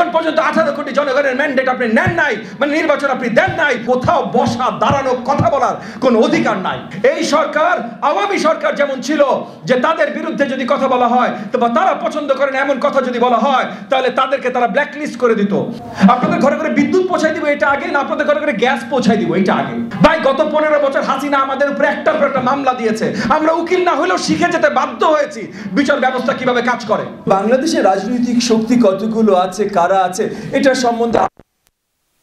যতক্ষণ পর্যন্ত 18 কোটি জনগণের ম্যান্ডেট আপনি নেন নাই, মানে নির্বাচন আপনি দেন নাই, কোথাও বসা দাঁড়ানো কথা বলার কোনো অধিকার নাই। এই সরকার আওয়ামী সরকার যেমন ছিল যে তাদের বিরুদ্ধে যদি কথা বলা হয় বা তারা পছন্দ করেন এমন কথা যদি বলা হয় তাহলে তাদেরকে তারা ব্ল্যাকলিস্ট করে দিত। আপনাদের ঘরে ঘরে বিদ্যুৎ পৌঁছাই দিব এটা আগে, না আপনাদের ঘরে ঘরে গ্যাস পৌঁছাই দিব এটা আগে? ভাই গত 15 বছর হাসিনা আমাদের উপরে একটার পর একটা মামলা দিয়েছে, আমরা উকিল না হলেও শিখে যেতে বাধ্য হয়েছি বিচার ব্যবস্থা কিভাবে কাজ করে। বাংলাদেশের রাজনৈতিক শক্তি কতগুলো আছে, কারা আছে, এটা সম্বন্ধে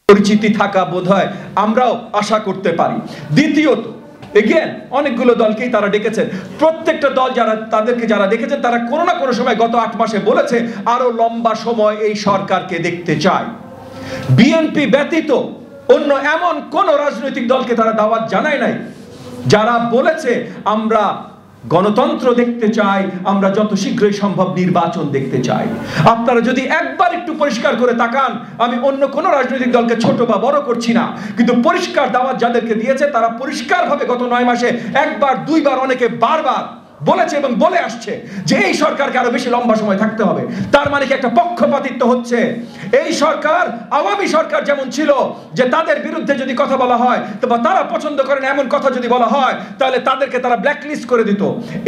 পরিচিতি থাকা বোধহয় আমরাও আশা করতে পারি। দ্বিতীয়ত, এগেন অনেকগুলো দলকেই তারা ডেকেছেন, প্রত্যেকটা দল যারা ডেকেছেন তারা কোনো না কোনো সময় গত 8 মাসে বলেছে আরো লম্বা সময় এই সরকারকে দেখতে চায়। বিএনপি ব্যতীত অন্য এমন কোন রাজনৈতিক দলকে তারা দাওয়াত জানায় নাই যারা বলেছে আমরা গণতন্ত্র দেখতে চাই, আমরা যত শীঘ্রই সম্ভব নির্বাচন দেখতে চাই। আপনারা যদি একবার একটু পরিষ্কার করে তাকান, আমি অন্য কোন রাজনৈতিক দলকে ছোট বা বড় করছি না, কিন্তু পরিষ্কার দাওয়াত যাদেরকে দিয়েছে তারা পরিষ্কারভাবে গত 9 মাসে একবার দুইবার অনেকে বারবার বলেছে এবং বলে আসছে যে এই সরকারকে আরো বেশি লম্বা সময় থাকতে হবে। তার মানে কি একটা পক্ষপাতিত্ব হচ্ছে? এই সরকার আওয়ামী সরকার যেমন ছিল যে তাদের বিরুদ্ধে যদি কথা বলা হয় বা তারা পছন্দ করেন এমন কথা যদি বলা হয় তাহলে তাদেরকে তারা ব্ল্যাকলিস্ট করে দিত।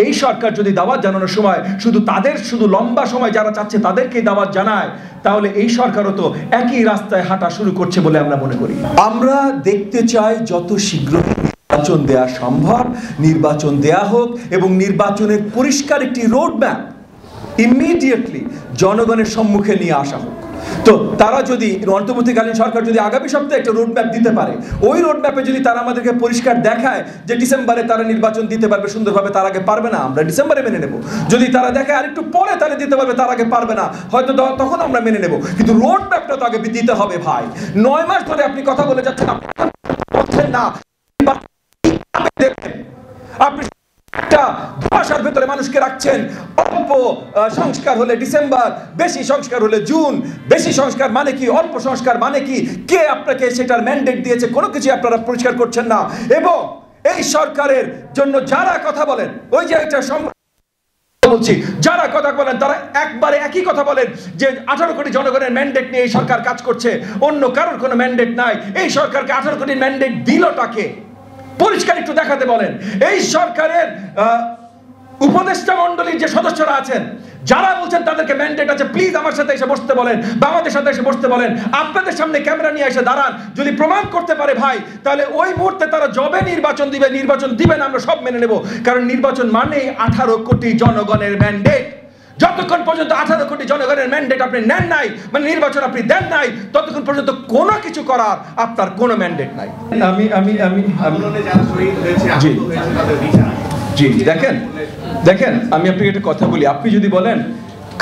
এই সরকার যদি দাওয়াত জানানোর সময় শুধু লম্বা সময় যারা চাচ্ছে তাদেরকেই দাওয়াত জানায়, তাহলে এই সরকারও তো একই রাস্তায় হাঁটা শুরু করছে বলে আমরা মনে করি। আমরা দেখতে চাই যত শীঘ্র নির্বাচন দেয়া সম্ভব নির্বাচন দেয়া হোক এবং নির্বাচনের পরিষ্কার একটি রোড ম্যাপ ইমিডিয়েটলি জনগণের সম্মুখে নিয়ে আসা হোক। তো তারা যদি অন্তর্বর্তীকালীন সরকার যদি আগামী সপ্তাহে একটা রোড ম্যাপ দিতে পারে, ওই রোড ম্যাপে যদি তারা আমাদেরকে পরিষ্কার দেখায় যে ডিসেম্বরে তারা নির্বাচন দিতে পারবে সুন্দরভাবে, তার আগে পারবে না, আমরা ডিসেম্বরে মেনে নেব। যদি তারা দেখায় আরেকটু পরে তারা দিতে পারবে, তার আগে পারবে না, হয়তো তখন আমরা মেনে নেব, কিন্তু রোড ম্যাপটা তো আগে দিতে হবে ভাই। 9 মাস ধরে আপনি কথা বলে যাচ্ছেন, আপনি বলছেন না আপনি ভাষার ভেতরে মানুষকে রাখছেন অল্প সংস্কার হলে ডিসেম্বর, বেশি সংস্কার হলে জুন। বেশি সংস্কার মানে কি, অল্প সংস্কার মানে কি, কে আপনাকে সেটার ম্যান্ডেট দিয়েছে, কোনো কিছু আপনারা পরিষ্কার করছেন না। এবং এই সরকারের জন্য যারা কথা বলেন, ওই যে এটা বলছি, যারা কথা বলেন তারা একবারে একই কথা বলেন যে 18 কোটি জনগণের ম্যান্ডেট নিয়ে এই সরকার কাজ করছে, অন্য কারোর কোনো ম্যান্ডেট নাই। এই সরকারকে 18 কোটি ম্যান্ডেট দিলটাকে পরিষ্কার একটু দেখাতে বলেন। এই সরকারের উপদেষ্টা মণ্ডলীর যে সদস্যরা আছেন যারা বলছেন তাদেরকে ম্যান্ডেট আছে, প্লিজ আমার সাথে এসে বসতে বলেন বা আমাদের সাথে এসে বসতে বলেন, আপনাদের সামনে ক্যামেরা নিয়ে এসে দাঁড়ান। যদি প্রমাণ করতে পারে ভাই, তাহলে ওই মুহূর্তে তারা যবে নির্বাচন দিবেন আমরা সব মেনে নেব। কারণ নির্বাচন মানেই 18 কোটি জনগণের ম্যান্ডেট। যতক্ষণ পর্যন্ত 18 কোটি জনগণের ম্যান্ডেট আপনি নেন নাই, মানে নির্বাচন আপনি দেন নাই, ততক্ষণ পর্যন্ত কোনো কিছু করার আপনার কোনো ম্যান্ডেট নাই। জি দেখেন আমি আপনাকে একটা কথা বলি, আপনি যদি বলেন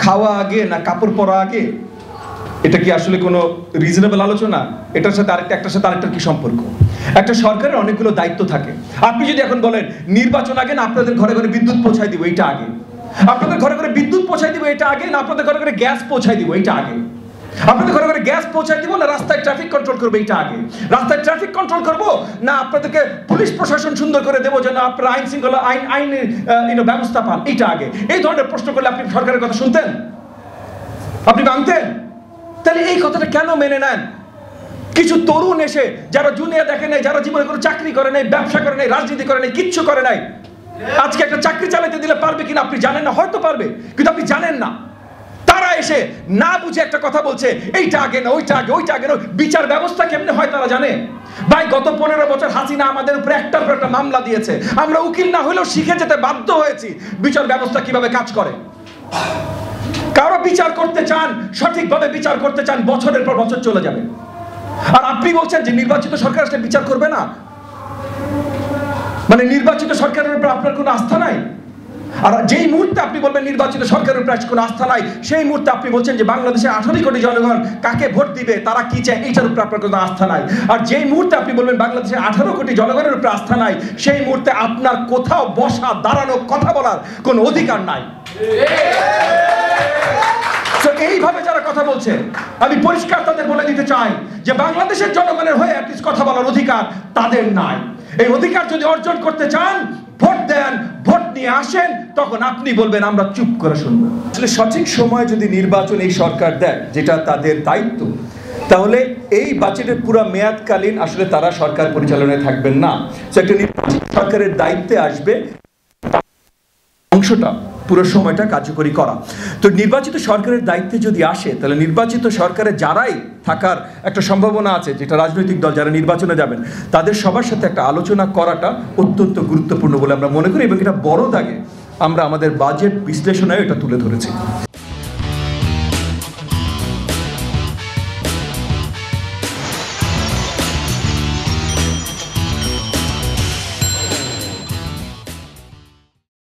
খাওয়া আগে না কাপড় পরা আগে, এটা কি আসলে কোনো রিজনেবল আলোচনা? এটার সাথে একটার সাথে আরেকটার কি সম্পর্ক? একটা সরকারের অনেকগুলো দায়িত্ব থাকে। আপনি যদি এখন বলেন নির্বাচন আগে না আপনাদের ঘরে ঘরে বিদ্যুৎ পৌঁছাই দিব এটা আগে, আপনাদের ঘরে ঘরে বিদ্যুৎ পৌঁছাই দিব এটা আগে, না আপনাদের ঘরে ঘরে গ্যাস পৌঁছাই দিব এটা আগে, আপনাদের ঘরে ঘরে গ্যাস পৌঁছাই দিব না রাস্তায় ট্রাফিক কন্ট্রোল করবে এটা আগে, রাস্তায় ট্রাফিক কন্ট্রোল করব না আপনাদেরকে পুলিশ প্রশাসন সুন্দর করে দেবো যেন আপনারা আইন শৃঙ্খলা আইনের ব্যবস্থা পান এটা আগে? এই ধরনের প্রশ্ন করলে আপনি সরকারের কথা শুনতেন? আপনি মানতেন? তাহলে এই কথাটা কেন মেনে নেন? কিছু তরুণ এসে যারা জুনিয়র দেখে নাই, যারা জীবনে কোনো চাকরি করে নাই, ব্যবসা করে নাই, রাজনীতি করে নাই, কিচ্ছু করে নাই, আজকে একটা চাকরি চালাতে দিলে পারবে কিনা আপনি জানেন না, হয়তো পারবে কিন্তু আপনি জানেন না। তারা এসে না বুঝে একটা কথা বলছে, এইটা আগে না ওইটা আগে, ওইটা আগে না। বিচার ব্যবস্থা কেমনে হয় তারা জানে? ভাই গত 15 বছর হাসিনা আমাদের উপরে একটার পর একটা মামলা দিয়েছে, আমরা উকিল না হলেও শিখে যেতে বাধ্য হয়েছি বিচার ব্যবস্থা কিভাবে কাজ করে। কারো বিচার করতে চান, সঠিকভাবে বিচার করতে চান, বছরের পর বছর চলে যাবে। আর আপনি বলছেন যে নির্বাচিত সরকার আসলে বিচার করবে না, মানে নির্বাচিত সরকারের উপর আপনার কোনো আস্থা নাই। আর যেই মুহূর্তে আপনি বলবেন নির্বাচিত সরকারের উপর কোনো আস্থা নাই, সেই মুহূর্তে আপনি বলছেন যে বাংলাদেশে 18 কোটি জনগণ কাকে ভোট দিবে, তারা কি চায়, এইটার উপর আপনার কোনো আস্থা নাই। আর যেই মুহূর্তে আপনি বলবেন বাংলাদেশে 18 কোটি জনগণের উপর আস্থা নাই, সেই মুহূর্তে আপনার কোথাও বসা দাঁড়ানো কথা বলার কোনো অধিকার নাই। এইভাবে যারা কথা বলছে আমি পরিষ্কার তাদের বলে দিতে চাই যে বাংলাদেশের জনগণের হয়ে অ্যাটলিস্ট কথা বলার অধিকার তাদের নাই। এই অধিকার যদি অর্জন করতে চান ভোট দেন, ভোট নিয়ে আসেন, তখন আপনি বলবেন আমরা চুপ করে শুনবো। আসলে সঠিক সময় যদি নির্বাচন এই সরকার দেয়, যেটা তাদের দায়িত্ব, তাহলে এই বাজেটের পুরো মেয়াদকালীন আসলে তারা সরকার পরিচালনায় থাকবেন না। একটা নির্বাচিত সরকারের দায়িত্বে আসবে অংশটা পুরো সময়টা কার্যকরী করা। তো নির্বাচিত সরকারের দায়িত্বে যদি আসে, তাহলে নির্বাচিত সরকারে যারাই থাকার একটা সম্ভাবনা আছে, যেটা রাজনৈতিক দল যারা নির্বাচনে যাবেন, তাদের সবার সাথে একটা আলোচনা করাটা অত্যন্ত গুরুত্বপূর্ণ বলে আমরা মনে করি, এবং এটা বড় দাগে আমরা আমাদের বাজেট বিশ্লেষণে এটা তুলে ধরেছি।